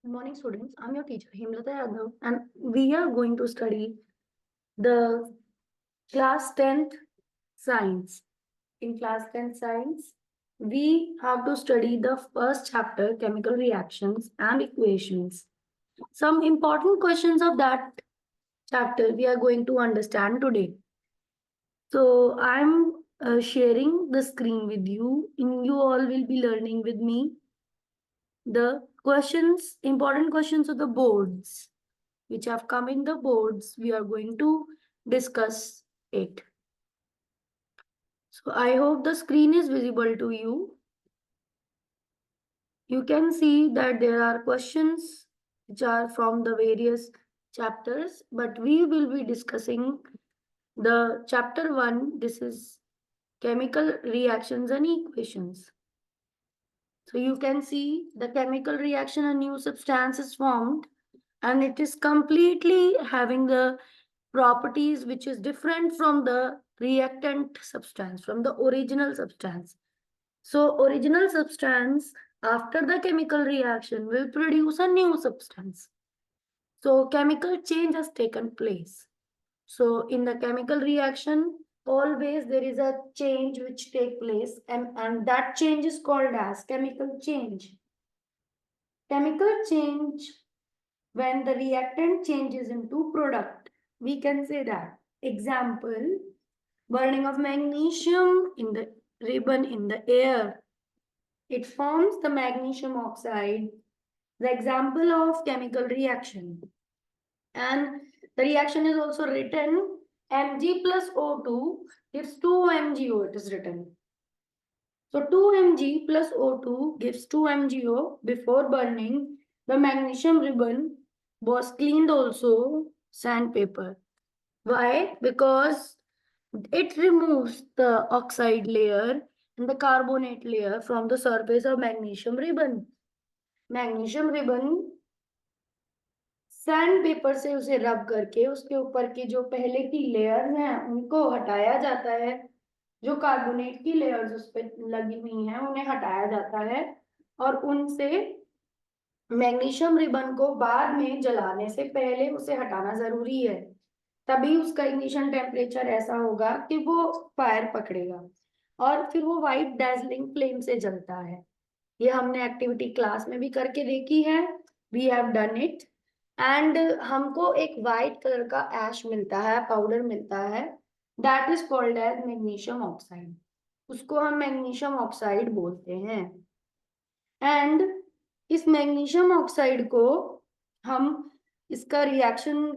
Good morning, students. I'm your teacher, Hemlata Yadav, and we are going to study the class 10th science. In class 10th science, we have to study the first chapter, chemical reactions and equations. Some important questions of that chapter we are going to understand today. So I'm sharing the screen with you, and you all will be learning with me the questions, important questions of the boards which have come in the boards. We are going to discuss it. So I hope the screen is visible to you. You can see that there are questions which are from the various chapters, but we will be discussing the chapter 1. This is chemical reactions and equations. So you can see the chemical reaction, a new substance is formed, and it is completely having the properties which is different from the reactant substance, from the original substance. So original substance after the chemical reaction will produce a new substance. So chemical change has taken place. So in the chemical reaction, always there is a change which take place, and that change is called as chemical change. Chemical change, when the reactant changes into product, we can say that. Example, burning of magnesium in the ribbon in the air. It forms the magnesium oxide, the example of chemical reaction. And the reaction is also written Mg plus O2 gives 2 MgO, it is written. So 2 Mg plus O2 gives 2 MgO. Before burning, the magnesium ribbon was cleaned also sandpaper. Why? Because it removes the oxide layer and the carbonate layer from the surface of magnesium ribbon. Magnesium ribbon sand paper से उसे रब करके उसके ऊपर की जो पहले की लेयर्स हैं उनको हटाया जाता है। जो कार्बोनेट की लेयर्स उस पर लगी हुई हैं उन्हें हटाया जाता है और उनसे मैग्नीशियम रिबन को बाद में जलाने से पहले उसे हटाना जरूरी है। तभी उसका इग्निशन टेम्परेचर ऐसा होगा कि वो फायर पकड़ेगा और फिर वो वाइट डैजलिंग फ्लेम से जलता है। ये हमने एक्टिविटी क्लास में भी करके देखी है। We have done it. And हमको एक वाइट कलर का ऐश मिलता है, पाउडर मिलता है, that is called as magnesium oxide. उसको हम मैग्नीशियम ऑक्साइड बोलते हैं। एंड इस मैग्नीशियम ऑक्साइड को हम इसका रिएक्शन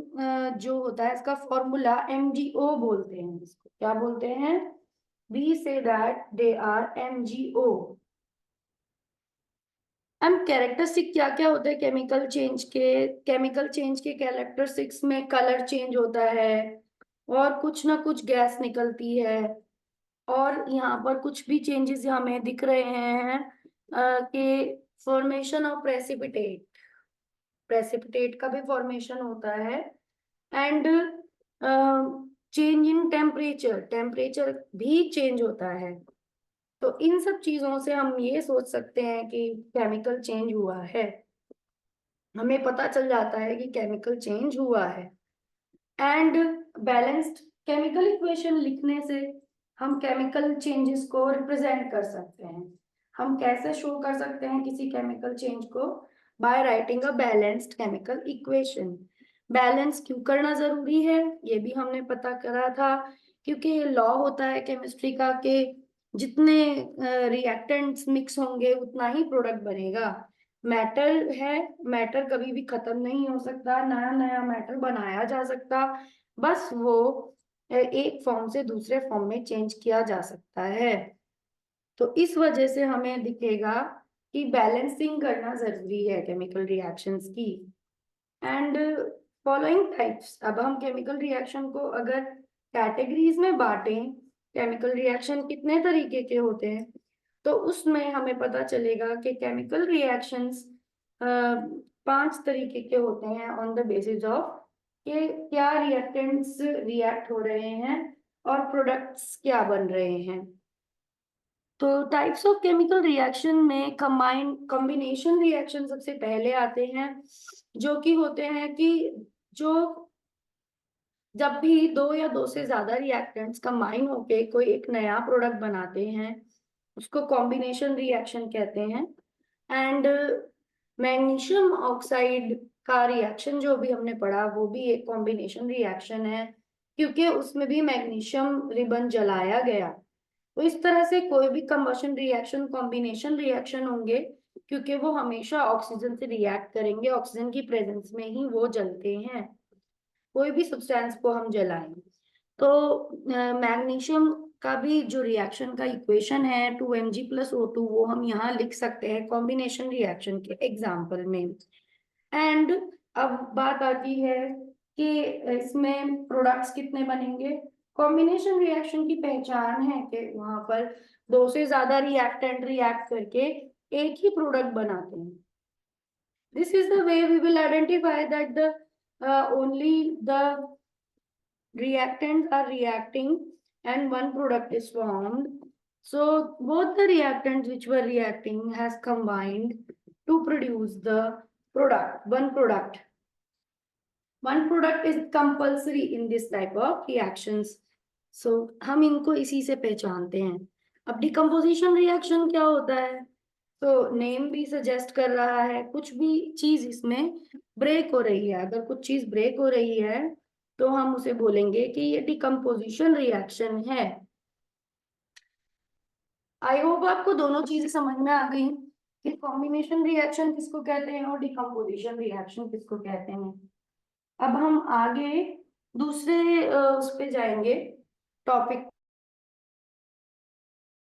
जो होता है इसका फॉर्मूला MgO बोलते हैं। इसको क्या बोलते हैं? We say that they are MgO। And characteristic क्या क्या होते हैं केमिकल चेंज के? केमिकल चेंज के कैरेक्टरिस्टिक्स में कलर चेंज होता है और कुछ ना कुछ गैस निकलती है। और यहाँ पर कुछ भी चेंजेस हमें दिख रहे हैं कि फॉर्मेशन ऑफ प्रेसिपिटेट, प्रेसिपिटेट का भी फॉर्मेशन होता है। And change in temperature, temperature भी चेंज होता है। तो इन सब चीजों से हम ये सोच सकते हैं कि केमिकल चेंज हुआ है। हमें पता चल जाता है कि केमिकल चेंज हुआ है। एंड बैलेंस्ड केमिकल इक्वेशन लिखने से हम केमिकल चेंजेस को रिप्रेजेंट कर सकते हैं। हम कैसे शो कर सकते हैं किसी केमिकल चेंज को? By writing a balanced chemical equation. Balance क्यों करना जरूरी है ये भी हमने पता करा था, क्योंकि ये लॉ होता है केमिस्ट्री का कि जितने रिएक्टेंट्स मिक्स होंगे उतना ही प्रोडक्ट बनेगा। मैटर है, मैटर कभी भी खत्म नहीं हो सकता, नया नया मैटर बनाया जा सकता, बस वो एक फॉर्म से दूसरे फॉर्म में चेंज किया जा सकता है। तो इस वजह से हमें दिखेगा कि बैलेंसिंग करना जरूरी है केमिकल रिएक्शंस की। एंड फॉलोइंग टाइप्स, अब हम केमिकल रिएक्शन को अगर कैटेगरीज में बांटें, केमिकल रिएक्शन कितने तरीके के होते हैं, तो उसमें हमें पता चलेगा कि केमिकल रिएक्शंस 5 तरीके के होते हैं ऑन द बेसिस ऑफ कि क्या रिएक्टेंट्स रिएक्ट हो रहे हैं और प्रोडक्ट्स क्या बन रहे हैं। तो टाइप्स ऑफ केमिकल रिएक्शन में कॉम्बिनेशन रिएक्शन सबसे पहले आते हैं, जो कि होते हैं कि जो जब भी दो या दो से ज्यादा रिएक्टेंट्स कंबाइन होके कोई एक नया प्रोडक्ट बनाते हैं, उसको कॉम्बिनेशन रिएक्शन कहते हैं। एंड मैग्नीशियम ऑक्साइड का रिएक्शन जो भी हमने पढ़ा वो भी एक कॉम्बिनेशन रिएक्शन है, क्योंकि उसमें भी मैग्नीशियम रिबन जलाया गया। तो इस तरह से कोई भी कंबशन रिएक्शन कॉम्बिनेशन रिएक्शन होंगे, क्योंकि वो हमेशा ऑक्सीजन से रिएक्ट करेंगे, ऑक्सीजन की प्रेजेंस में ही वो जलते हैं, कोई भी सब्सटेंस को हम जलाएं। तो मैग्नीशियम का भी जो रिएक्शन का इक्वेशन है 2Mg+O2, वो हम यहाँ लिख सकते हैं कॉम्बिनेशन रिएक्शन के एग्जाम्पल में। एंड अब बात आती है कि इसमें प्रोडक्ट्स कितने बनेंगे। कॉम्बिनेशन रिएक्शन की पहचान है कि वहां पर दो से ज्यादा रिएक्टेंट रिएक्ट करके एक ही प्रोडक्ट बनाते हैं। This is the way we will identify that the only the reactants are reacting and one product is formed. So both the reactants which were reacting has combined to produce the product. One product is compulsory in this type of reactions. So हम इनको इसी से पहचानते हैं। अब decomposition reaction क्या होता है, तो नेम भी सजेस्ट कर रहा है, कुछ भी चीज इसमें ब्रेक हो रही है। अगर कुछ चीज ब्रेक हो रही है तो हम उसे बोलेंगे कि ये डिकम्पोजिशन रिएक्शन है। आई होप आपको दोनों चीजें समझ में आ गई कि कॉम्बिनेशन रिएक्शन किसको कहते हैं और डिकम्पोजिशन रिएक्शन किसको कहते हैं। अब हम आगे दूसरे उस पे जाएंगे टॉपिक